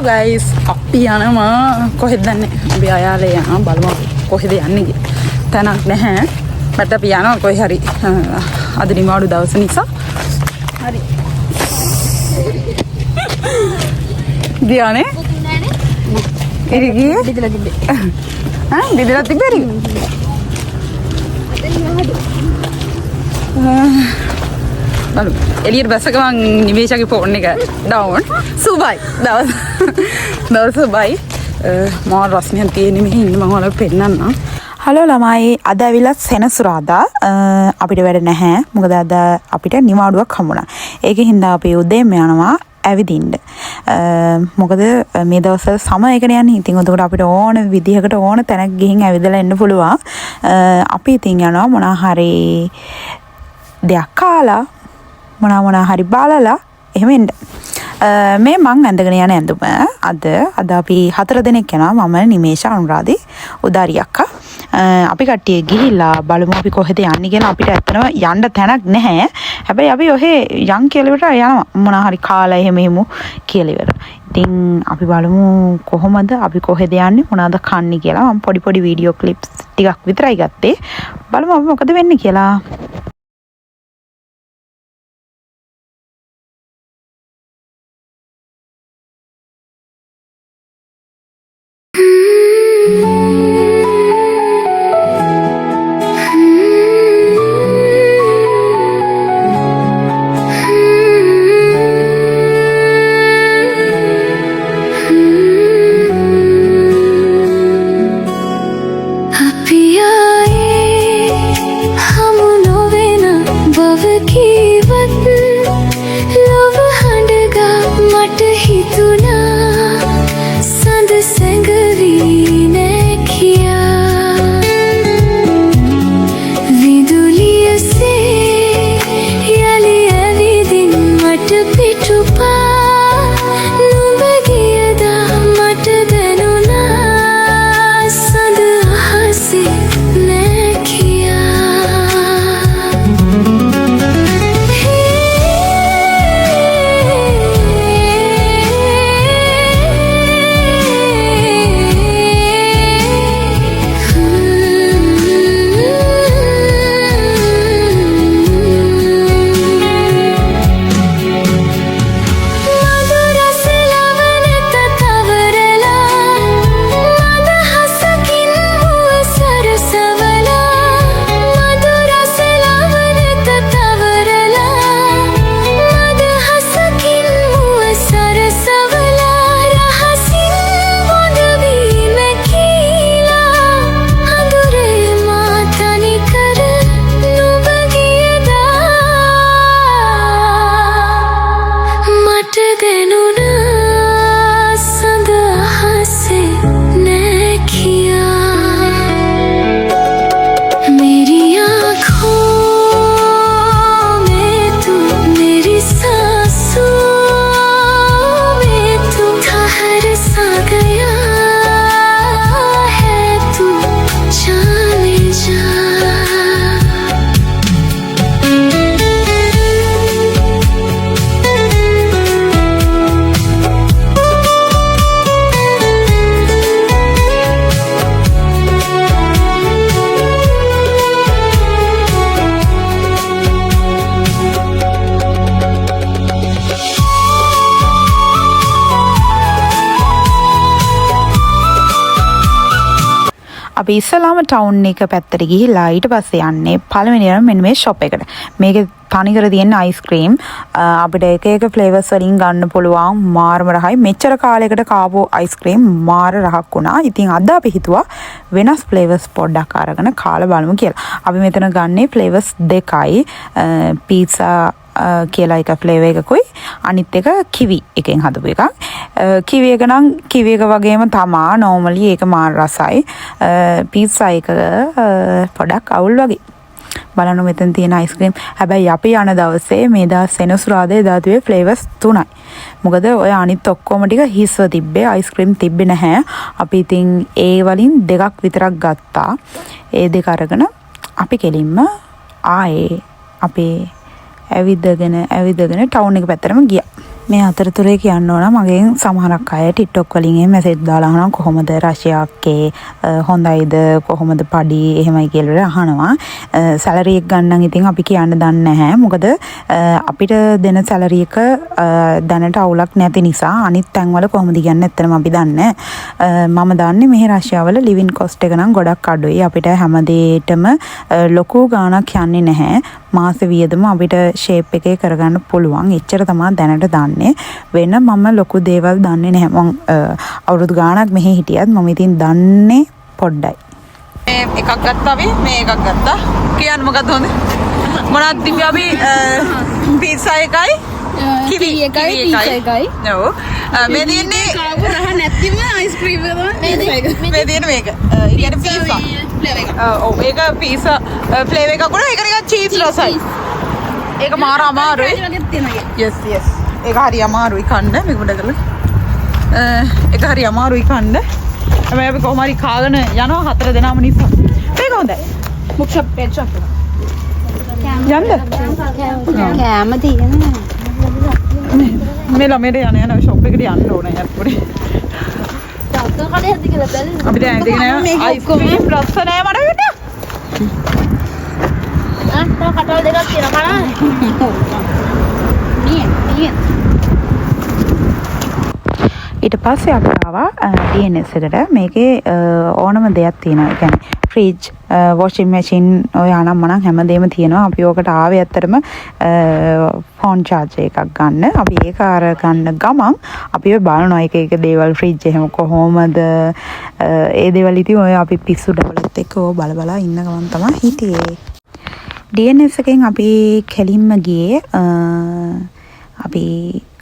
Guys අපි යනවා කොහෙද දන්නේ අපි අයාලේ යනවා බලමු කොහෙද යන්නේ කියලා තැනක් නැහැ බට අපි යනවා කොයි හරි අද නිමාඩු දවස නිසා හරි ගියානේ ඉරි ගියේ බිදලා තිබ්බේ බිදලා තිබ්බේ ඉරි බලමු එළියට බැස ගමන් නිමේෂගේ ෆෝන් එක ඩවුන් සුබයි දවස් සුබයි මම රස්නියන් තියෙන්නේ මෙහි ඉන්න මම ඔයාලට පෙන්නන්නම් හලෝ ළමයි අද ඇවිල්ලා සෙනසුරාදා අපිට වැඩ නැහැ මොකද අද අපිට නිවාඩුවක් හම්බුණා ඒකෙන් හින්දා අපි උදේම යනවා ඇවිදින්න මොකද මේ දවස්වල සම එකනේ යන්නේ ඉතින් උදේට අපිට ඕන විදිහකට ඕන තැනක් ගිහින් ඇවිදලා එන්න පුළුවන් අපි ඉතින් යනවා මොනවා හරි දෙයක් කාලා මොනවා හරි බලලා එහෙම එන්න මේ මං ඇඳගෙන යන ඇඳුම අද අපි 4 දෙනෙක් යනවා මම නිමේෂ අනුරාධි උදාරි අක්කා අපි කට්ටිය ගිහිල්ලා බලමු අපි කොහෙද යන්නේ කියලා අපිට ඇත්තම යන්න තැනක් නැහැ හැබැයි අපි ඔහේ යන් කියලා විතර යනවා මොනවා හරි කාලා එහෙම කියලා ඉවර ඉතින් අපි බලමු කොහොමද අපි කොහෙද යන්නේ මොනවද කන්නේ කියලා මම පොඩි වීඩියෝ ක්ලිප්ස් ටිකක් විතරයි ගත්තේ බලමු අපි මොකද වෙන්නේ කියලා අපි ඉස්සලාම ටවුන් එක පැත්තට ගිහිල්ලා ඊට පස්සේ යන්නේ පළවෙනියම මෙන්න මේ ෂොප් එකට. මේකේ තනිකර තියෙන අයිස්ක්‍රීම් අපිට එක ෆ්ලේවර්ස් වලින් ගන්න පුළුවන් මාරම රහයි. මෙච්චර කාලයකට කාපු අයිස්ක්‍රීම් මාර රහක් වුණා. ඉතින් අද අපි හිතුවා වෙනස් ෆ්ලේවර්ස් පොඩ්ඩක් අරගෙන කාලා බලමු කියලා. අපි මෙතන ගන්නේ ෆ්ලේවර්ස් දෙකයි. පීට්සා කියලා එක ෆ්ලේවර් එකකුයි අනිත් එක කිවි එකෙන් හදපු එකක්. කිවි එක නම් කිවි එක වගේම තමා නෝමලි ඒක මාර රසයි. පීට්සා එක පොඩක් අවුල් වගේ. බලන්න මෙතන තියෙන අයිස්ක්‍රීම්. හැබැයි අපි යන දවසේ මේ දවස් සෙනසුරාදා එදා තිබේ ෆ්ලේවර්ස් 3යි. මොකද ඔය අනිත් ඔක්කොම ටික හිස්ව තිබ්බේ අයිස්ක්‍රීම් තිබ්බේ නැහැ. අපි ඉතින් ඒ වලින් දෙකක් විතරක් ගත්තා. ඒ දෙක අරගෙන අපි කෙලින්ම ආයේ අපේ ඇවිදගෙන ටවුන් එක පැත්තටම ගියා. මේ අතරතුරේ කියන්න ඕන මගෙන් සමහරක් අය ටික්ටොක් වලින් එහෙම මැසේජ් දාලා අහනවා කොහොමද රෂයාක්කේ හොඳයිද කොහොමද පඩි එහෙමයි කියලා අහනවා. සැලරි එක ගන්න ඉතින් අපි කියන්න දන්නේ නැහැ. මොකද අපිට දෙන සැලරි එක දැනට අවුලක් නැති නිසා අනිත් තැන්වල කොහොමද කියන්නේ ඇත්තටම අපි දන්නේ මම දන්නේ මෙහි රෂයාවල ලිවින් කොස්ට් එක නම් ගොඩක් අඩුයි. අපිට හැමදේටම ලොකු ගාණක් යන්නේ නැහැ. මාස වියදම අපිට ෂේප් එකේ කරගන්න පුළුවන්. එච්චර තමයි දැනට දන්නේ. වෙන මම ලොකු දේවල් දන්නේ නැහැ. මම අවුරුදු ගාණක් මෙහි හිටියත් මම ඉතින් දන්නේ පොඩ්ඩයි. මේ එකක් ගත්තා අපි මේ එකක් ගත්තා. කියන්න මොකද්ද හොඳ? මොනවද තිබ්බේ අපි පීට්සා එකයි කිවි එකයි පීට්සා එකයි. ඔව්. මේ දින්නේ කාපු රහ නැතිම අයිස්ක්‍රීම් එක තමයි. මේ දින්නේ මේක. ඒ කියන්නේ පීට්සා ෆ්ලේවර් එක. ඔව් ඒක පීට්සා ෆ්ලේවර් එකක් උනා ඒක නිකන් චීස් රසයි. ඒක මාර අමාරුයි. yes yes. ඒක හරි අමාරුයි කන්න මේක පොඩ්ඩක් කරලා. ඒක හරි අමාරුයි කන්න. හැබැයි අපි කොහොම හරි කාගෙන යනවා 4 දෙනාම නිසා. මේක හොඳයි. මුක් ෂොප් පෙට් ෂොප් එක. යන්න. කෑම තියෙනවා. මේ ළමයට යන ෂොප් එකට යන්න ඕනේ අප්පුඩේ. ඩොක්ටර් කඩේ හරි කියලා බැලුවා. අපි දැන් ඇඳගෙන අයිස්ක්‍රීම් රස නැහැ මඩකට. තව කටවල් දෙකක් තියෙනවා බලන්න. ඊට පස්සේ අපි ආවා DNS එකට. මේකේ ඕනම දෙයක් තියෙනවා. ඒ කියන්නේ ෆ්‍රිජ්, වොෂින් මැෂින් ඔය අනම්මනම් හැමදේම තියෙනවා. අපි ඕකට ආවේ ඇත්තටම ෆෝන් charge එකක් ගන්න. අපි ඒක අර ගන්න ගමන් අපි ඔය බලනවා එක එක දේවල් ෆ්‍රිජ් එහෙම කොහොමද ඒ දේවල් ඉතින් ඔය අපි පිස්සු ඩබලත් එක්ක ඔය බල බලා ඉන්න ගමන් තමයි හිටියේ. DNS එකෙන් අපි කෙලින්ම ගියේ අපි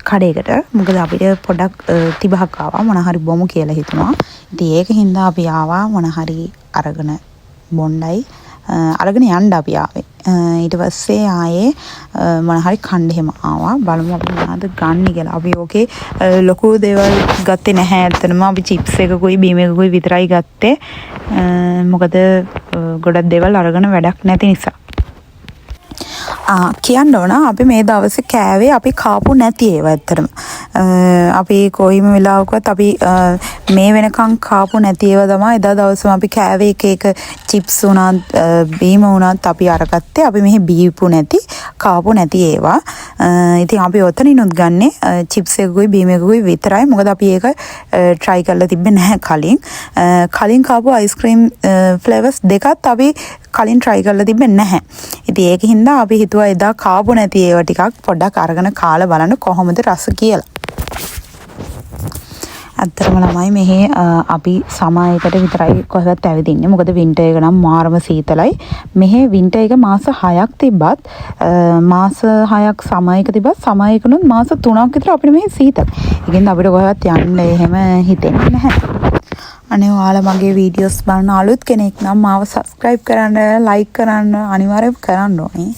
කඩේකට. මොකද අපිට පොඩක් තිබහක් ආවා මොන හරි බොමු කියලා හිතුණා. ඉතින් ඒක හින්දා අපි ආවා මොන හරි අරගෙන බොණ්ඩයි අරගෙන යන්න අපි ආවේ. ඊට පස්සේ ආයේ මොන හරි කන්න එහෙම ආවා. බලමු අපි මොනවද ගන්න කියලා. අපි ඕකේ ලොකු දේවල් ගත්තේ නැහැ. ඇත්තටම අපි චිප්ස් එකකුයි බීම එකකුයි විතරයි ගත්තේ. මොකද ගොඩක් දේවල් අරගෙන වැඩක් නැති නිසා. කියන්න ඕන අපි මේ දවසේ කෑවේ අපි කාපු නැති ඒවා ඇත්තටම. අපි කොයිම වෙලාවකවත් අපි මේ වෙනකන් කාපු නැති ඒවා තමයි එදා දවසම අපි කෑවේ එක එක චිප්ස් උනත් බීම උනත් අපි අරගත්තේ. අපි මෙහි බීපු නැති කාපු නැති ඒවා. ඉතින් අපි ඔතනිනුත් ගන්නේ චිප්ස් එකකුයි බීම එකකුයි විතරයි. මොකද අපි ඒක try කරලා තිබ්බේ නැහැ කලින්. කලින් කාපු අයිස්ක්‍රීම් ෆ්ලේවර්ස් දෙකත් අපි කලින් try කරලා තිබෙන්නේ නැහැ. ඉතින් ඒක හින්දා අපි හිතුවා එදා කාපු නැති ඒවා ටිකක් පොඩ්ඩක් අරගෙන කාලා බලන්න කොහොමද රස කියලා. ඇත්තටම ළමයි මෙහි අපි සමයකට විතරයි කොහෙවත් ඇවිදින්නේ. මොකද වින්ටර් එක නම් මාරම සීතලයි. මෙහි වින්ටර් එක මාස 6ක් තිබ්බත් මාස 6ක් සමයක තිබ්බත් සමයකනුත් මාස 3ක් විතර අපිට මෙහි සීතල. ඒකෙන්ද අපිට කොහෙවත් යන්න එහෙම හිතෙන්නේ නැහැ. අනේ ඔයාලා මගේ වීඩියෝස් බලන අලුත් කෙනෙක් නම් මාව subscribe කරන්න, like කරන්න අනිවාර්යයෙන් කරන්න ඕනේ.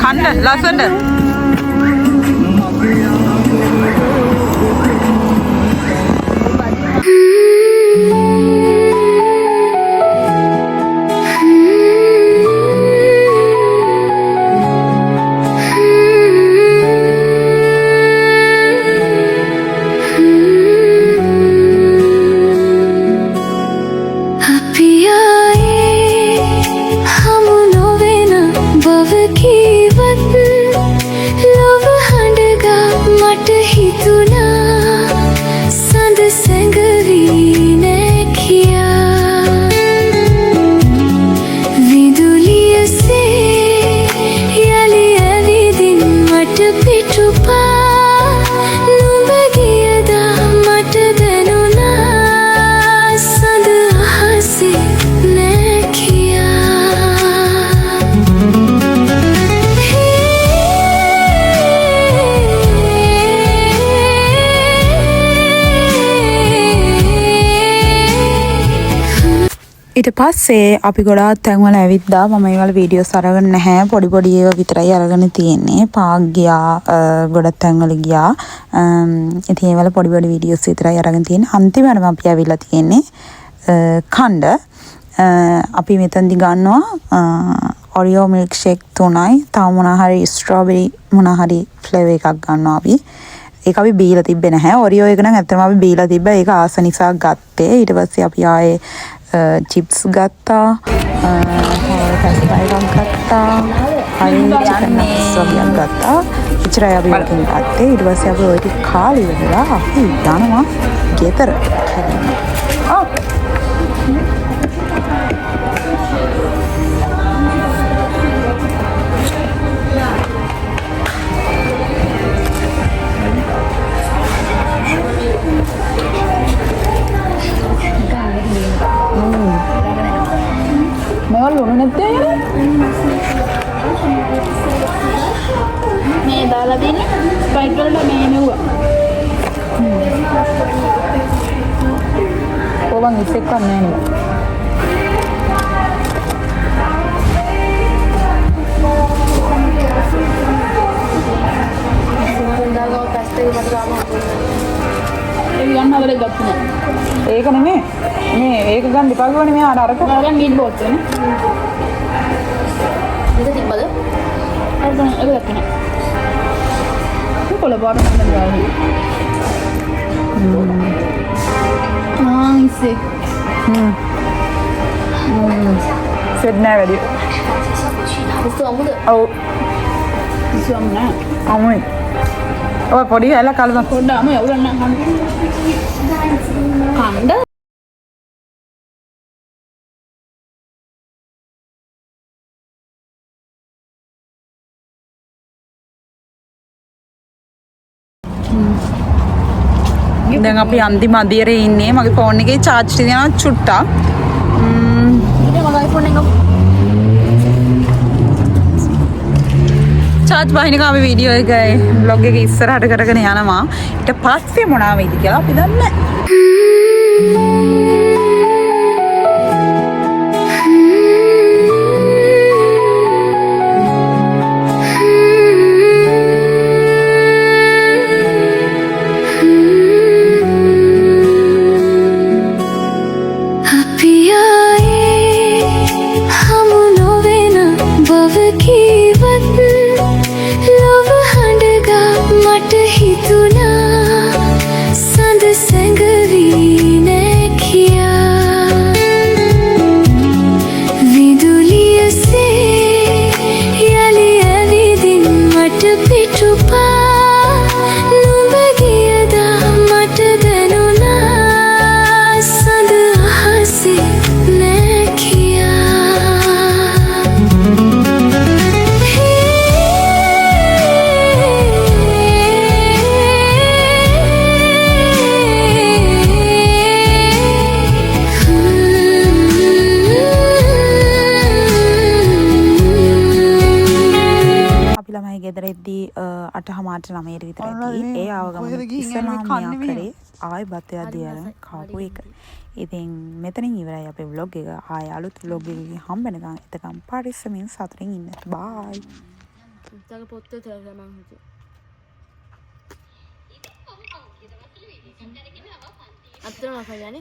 කන්න ලස්සනට. ඊට පස්සේ අපි ගොඩාක් තැන්වල ඇවිද්දා. මම ඒවල වීඩියෝස් අරගෙන නැහැ. පොඩි පොඩි ඒවා විතරයි අරගෙන තියෙන්නේ. පාක් ගියා, ගොඩක් තැන්වල ගියා. ඉතින් ඒවල පොඩි පොඩි වීඩියෝස් විතරයි අරගෙන තියෙන්නේ. අන්තිමටම අපි ඇවිල්ලා තියෙන්නේ ඛණ්ඩ. අපි මෙතනදි ගන්නවා ඔරියෝ මිල්ක් ෂේක් 3යි. තව මොනවා හරි ස්ට්‍රෝබෙරි මොනවා හරි ෆ්ලේවර් එකක් ගන්නවා අපි. ඒක අපි බීලා තිබ්බේ නැහැ. ඔරියෝ එක නම් ඇත්තටම අපි බීලා තිබ්බා. ඒක ආස නිසා ගත්තේ. ඊට පස්සේ අපි ආයේ චිප්ස් ගත්තා, පැස්ටයිලක් ගත්තා, හරියට වගේක් ගත්තා. ඉච්චරයි අපි වලින් ගත්තේ. ඊට පස්සේ අපි ඔය ටික කාලි වෙලා අපි යනවා ගෙදර. ලුණු නැත්තේ මේ දාලා දෙන්නේ ස්ප්‍රයිට් වලට මේ නෙවුවා. ඕවන් ඉස්සෙක් කන්නේ නෑ. සුන්දරව පැස්ටේ වල ගාම ඒ යන්න හදලා ගත්තා නෑ. ඒක නෙමෙයි. මේ ඒක ගන්න දෙපා ගවනේ මෙයා අරක ගන්න ගින් බෝට් එක නේ. ඒක තිබ්බද? අර දැන් ඒක ගත්තා නෑ. ඒක කොළ බාර ගන්න ගාවි. ඉස්සේ. සෙඩ් නෑ වැඩි. ඉස්සු අමුද? ඔව්. ඉස්සු අමු නෑ. අමුයි. ඔය පොඩි ඇල කලම පොඩ්ඩ අමු යවුලන්න කණ්ඩ. දැන් අපි අන්තිම අදියරේ ඉන්නේ. මගේ ෆෝන් එකේ charge තියෙනවා චුට්ටක්. මගේ iPhone එක charge බහිනක අපි වීඩියෝ එකයි vlog එක ඉස්සරහට කරගෙන යනවා. ඊට පස්සේ මොනවා වෙයිද කියලා අපි දන්නේ නැහැ. ගෙදරෙද්දී 8:00 9:00 විතර ගිහින් ඒ ආව ගමන් ඉස්සෙල්ලාම මෙයා කරේ ආයෙ බත් යද්දී අර කාපු එක. ඉතින් මෙතනින් ඉවරයි අපේ vlog එක. ආයෙ අලුත් vlog එකකින් හම්බ වෙනකම් එතකම් පරිස්සමින් සතුටින් ඉන්න. බයි. තව පොත්තේ තියලා මං හිතුවා. අත්‍තරම කල්ලානේ